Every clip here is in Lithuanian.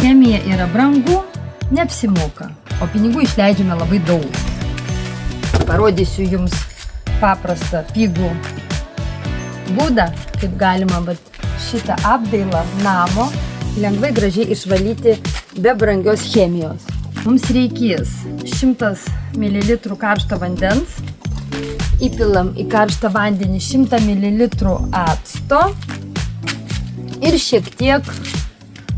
Chemija yra brangu, neapsimoka, o pinigų išleidžiame labai daug. Parodysiu jums paprastą pigų būdą, kaip galima šitą apdailą namo lengvai gražiai išvalyti be brangios chemijos. Mums reikės 100 ml karšto vandens, įpilam į karštą vandenį 100 ml acto ir šiek tiek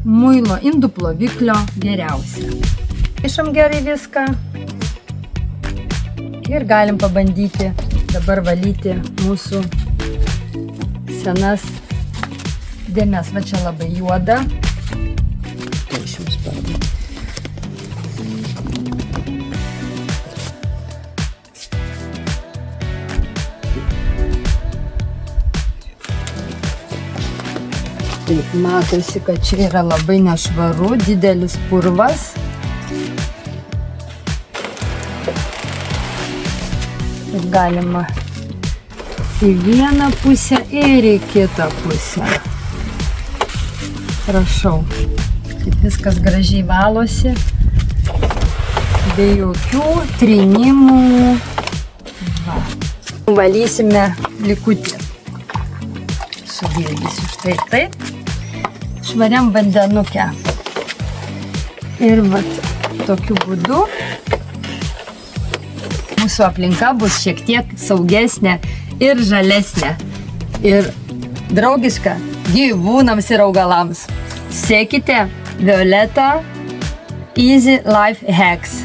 muilo indų ploviklio geriausia. Išam gerai viską ir galim pabandyti dabar valyti mūsų senas dėmes. Va čia labai juoda. Tai aš jums parodysiu. Taip, matosi, kad čia yra labai nešvaru, didelis purvas. Ir galima į vieną pusę ir į kitą pusę. Prašau, kaip viskas gražiai valosi, be jokių trinimų. Va. Valysime likutį. Sudėdysiu štai taip, švariam vandenuke. Ir tokiu būdu mūsų aplinka bus šiek tiek saugesnė ir žalesnė. Ir draugiška gyvūnams ir augalams. Sekite Violeta Easy Life Hacks.